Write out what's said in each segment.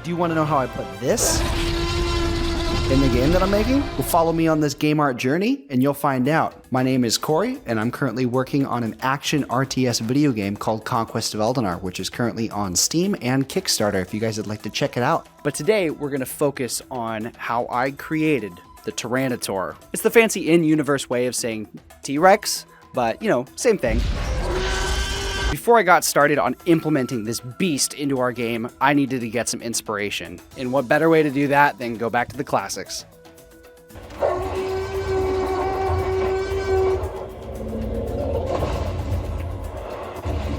Do you want to know how I put this in the game that I'm making? Well, follow me on this game art journey and you'll find out. My name is Corey and I'm currently working on an action RTS video game called Conquest of Eldinar, which is currently on Steam and Kickstarter if you guys would like to check it out. But today we're going to focus on how I created the Tyrannosaur. It's the fancy in-universe way of saying T-Rex, but you know, same thing. Before I got started on implementing this beast into our game, I needed to get some inspiration. And what better way to do that than go back to the classics?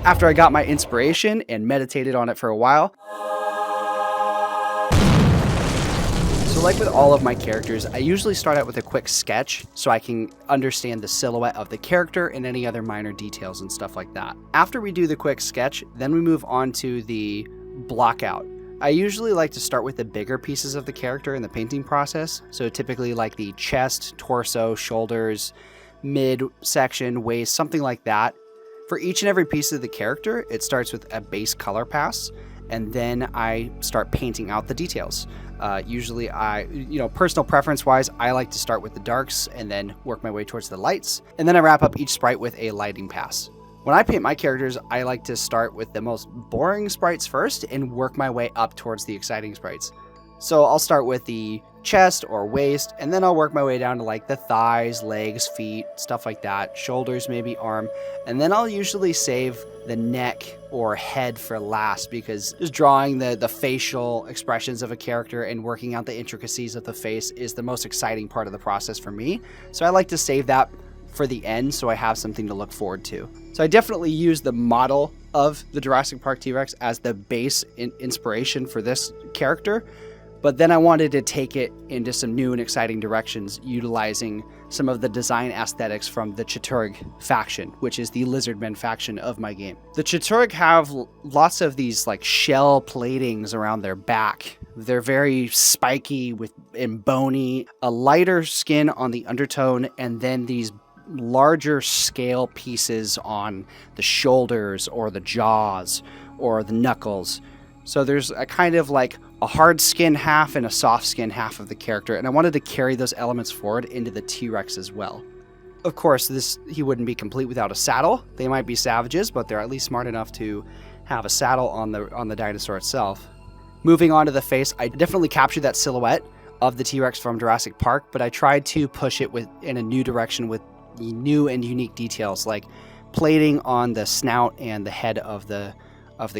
After I got my inspiration and meditated on it for a while, so like with all of my characters, I usually start out with a quick sketch so I can understand the silhouette of the character and any other minor details and stuff like that. After we do the quick sketch, then we move on to the block out. I usually like to start with the bigger pieces of the character in the painting process. So typically like the chest, torso, shoulders, midsection, waist, something like that. For each and every piece of the character, it starts with a base color pass, and then I start painting out the details. Usually personal preference wise, I like to start with the darks and then work my way towards the lights. And then I wrap up each sprite with a lighting pass. When I paint my characters, I like to start with the most boring sprites first and work my way up towards the exciting sprites. So I'll start with the chest or waist, and then I'll work my way down to like the thighs, legs, feet, stuff like that, shoulders, maybe arm. And then I'll usually save the neck or head for last, because just drawing the facial expressions of a character and working out the intricacies of the face is the most exciting part of the process for me. So I like to save that for the end so I have something to look forward to. So I definitely use the model of the Jurassic Park T-Rex as the base inspiration for this character. But then I wanted to take it into some new and exciting directions, utilizing some of the design aesthetics from the Chitauri faction, which is the lizardmen faction of my game. The Chitauri have lots of these like shell platings around their back. They're very spiky and bony, a lighter skin on the undertone, and then these larger scale pieces on the shoulders or the jaws or the knuckles. So there's a kind of like a hard skin half and a soft skin half of the character, and I wanted to carry those elements forward into the T-Rex as well. Of course, he wouldn't be complete without a saddle. They might be savages, but they're at least smart enough to have a saddle on the dinosaur itself. Moving on to the face, I definitely captured that silhouette of the T-Rex from Jurassic Park, but I tried to push it in a new direction with new and unique details, like plating on the snout and the head of the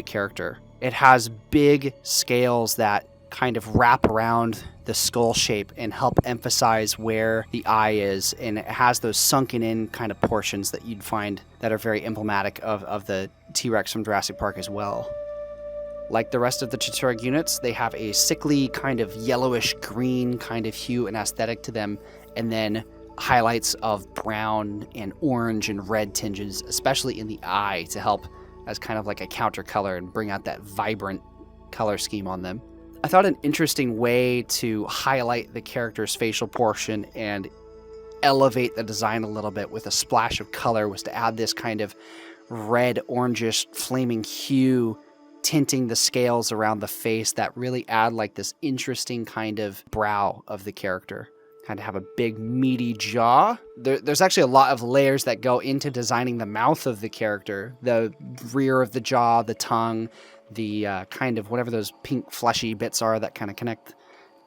character. It has big scales that kind of wrap around the skull shape and help emphasize where the eye is, and it has those sunken in kind of portions that you'd find that are very emblematic of the T-Rex from Jurassic Park as well. Like the rest of the Chitauri units, they have a sickly kind of yellowish green kind of hue and aesthetic to them, and then highlights of brown and orange and red tinges, especially in the eye, to help as kind of like a counter color and bring out that vibrant color scheme on them. I thought an interesting way to highlight the character's facial portion and elevate the design a little bit with a splash of color was to add this kind of red, orangish, flaming hue tinting the scales around the face that really add like this interesting kind of brow of the character. Kind of have a big meaty jaw. There's actually a lot of layers that go into designing the mouth of the character, the rear of the jaw, the tongue, the kind of whatever those pink fleshy bits are that kind of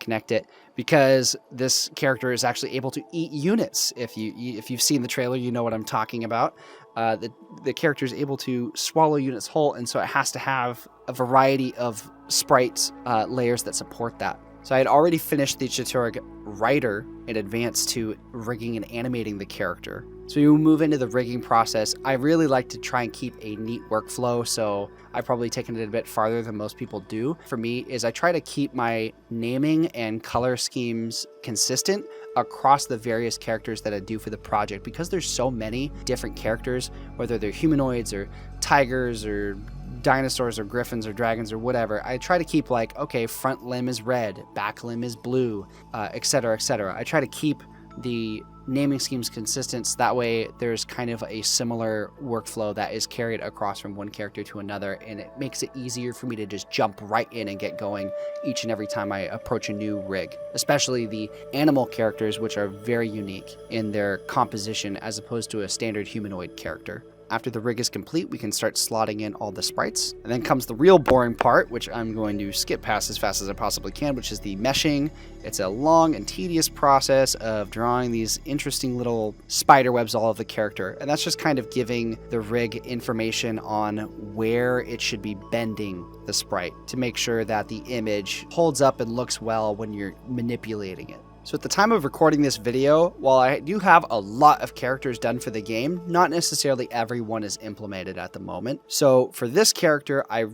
connect it, because this character is actually able to eat units. If you've seen the trailer, you know what I'm talking about. The character is able to swallow units whole, and so it has to have a variety of sprites layers that support that. So I had already finished the Chitauri writer in advance to rigging and animating the character. So we move into the rigging process. I really like to try and keep a neat workflow, so I've probably taken it a bit farther than most people do. For me, is I try to keep my naming and color schemes consistent across the various characters that I do for the project, because there's so many different characters, whether they're humanoids or tigers or dinosaurs or griffins or dragons or whatever. I try to keep like, okay, front limb is red, back limb is blue, etc., etc. I try to keep the naming scheme's consistent, so that way there's kind of a similar workflow that is carried across from one character to another, and it makes it easier for me to just jump right in and get going each and every time I approach a new rig, especially the animal characters, which are very unique in their composition as opposed to a standard humanoid character. After the rig is complete, we can start slotting in all the sprites. And then comes the real boring part, which I'm going to skip past as fast as I possibly can, which is the meshing. It's a long and tedious process of drawing these interesting little spider webs all over the character. And that's just kind of giving the rig information on where it should be bending the sprite to make sure that the image holds up and looks well when you're manipulating it. So at the time of recording this video, while I do have a lot of characters done for the game, not necessarily everyone is implemented at the moment. So for this character, I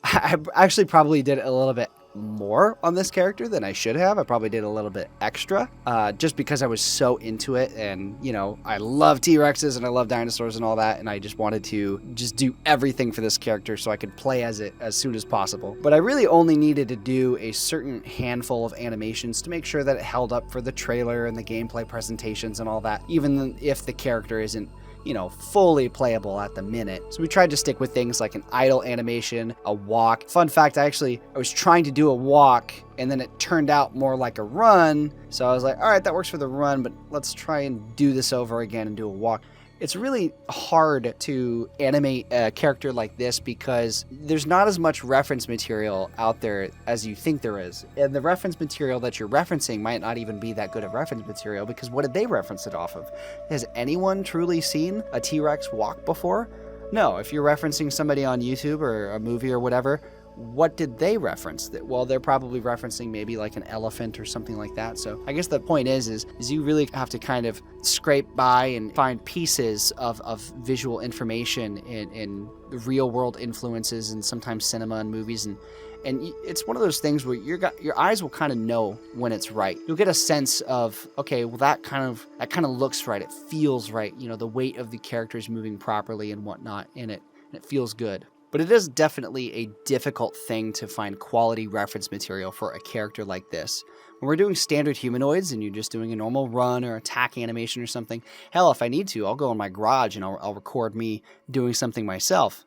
actually probably did a little bit more on this character than I should have. I probably did a little bit extra, just because I was so into it, and you know, I love T-Rexes and I love dinosaurs and all that, and I just wanted to just do everything for this character so I could play as it as soon as possible. But I really only needed to do a certain handful of animations to make sure that it held up for the trailer and the gameplay presentations and all that, even if the character isn't, you know, fully playable at the minute. So we tried to stick with things like an idle animation, a walk. Fun fact, I was trying to do a walk and then it turned out more like a run. So I was like, all right, that works for the run, but let's try and do this over again and do a walk. It's really hard to animate a character like this because there's not as much reference material out there as you think there is. And the reference material that you're referencing might not even be that good of reference material, because what did they reference it off of? Has anyone truly seen a T-Rex walk before? No. If you're referencing somebody on YouTube or a movie or whatever, what did they reference? Well, they're probably referencing maybe like an elephant or something like that. So I guess the point is you really have to kind of scrape by and find pieces of visual information in real world influences and sometimes cinema and movies, and it's one of those things where your eyes will kind of know when it's right. You'll get a sense of, okay, well that kind of looks right. It feels right. You know, the weight of the character is moving properly and whatnot in it, and it feels good. But it is definitely a difficult thing to find quality reference material for a character like this. When we're doing standard humanoids and you're just doing a normal run or attack animation or something, hell, if I need to, I'll go in my garage and I'll record me doing something myself.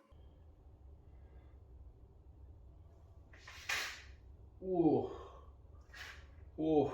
Ooh. Ooh.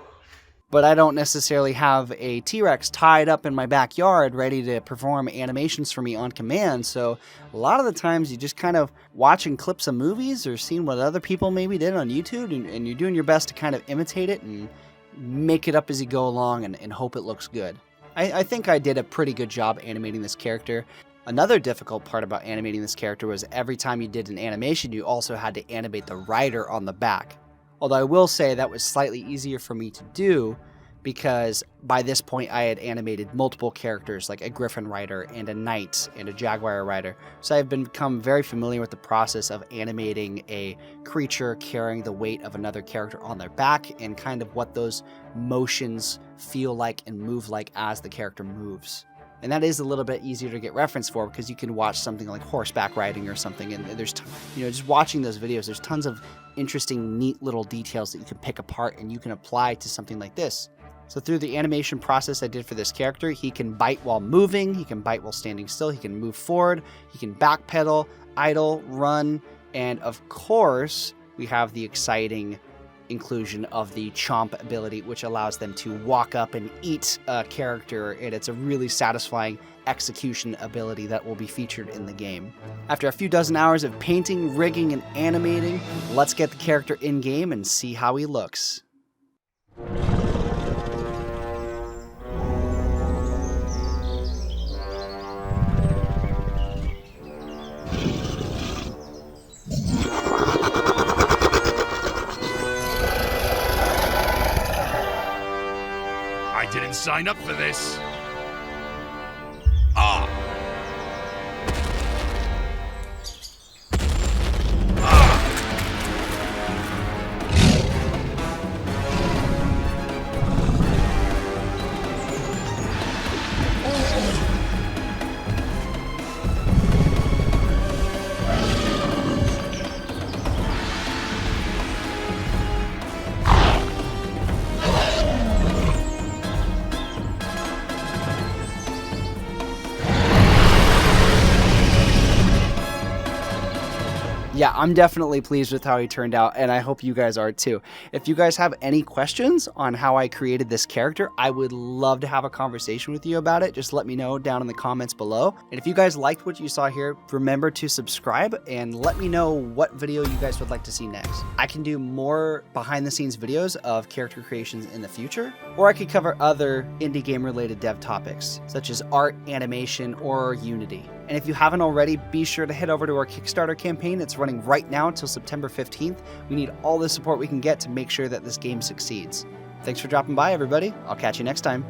But I don't necessarily have a T-Rex tied up in my backyard ready to perform animations for me on command, so a lot of the times you just kind of watching clips of movies or seeing what other people maybe did on YouTube, and you're doing your best to kind of imitate it and make it up as you go along and hope it looks good. I think I did a pretty good job animating this character. Another difficult part about animating this character was every time you did an animation, you also had to animate the rider on the back. Although I will say that was slightly easier for me to do because by this point I had animated multiple characters like a griffin rider and a knight and a jaguar rider. So I've become very familiar with the process of animating a creature carrying the weight of another character on their back and kind of what those motions feel like and move like as the character moves. And that is a little bit easier to get reference for because you can watch something like horseback riding or something, and there's, just watching those videos, there's tons of interesting, neat little details that you can pick apart and you can apply to something like this. So through the animation process I did for this character, he can bite while moving, he can bite while standing still, he can move forward, he can backpedal, idle, run, and of course, we have the exciting inclusion of the chomp ability, which allows them to walk up and eat a character, and it's a really satisfying execution ability that will be featured in the game. After a few dozen hours of painting, rigging, and animating, let's get the character in-game and see how he looks. I didn't sign up for this. I'm definitely pleased with how he turned out, and I hope you guys are too. If you guys have any questions on how I created this character, I would love to have a conversation with you about it. Just let me know down in the comments below. And if you guys liked what you saw here, remember to subscribe and let me know what video you guys would like to see next. I can do more behind the scenes videos of character creations in the future, or I could cover other indie game related dev topics, such as art, animation, or Unity. And if you haven't already, be sure to head over to our Kickstarter campaign. It's running right now until September 15th. We need all the support we can get to make sure that this game succeeds. Thanks for dropping by, everybody. I'll catch you next time.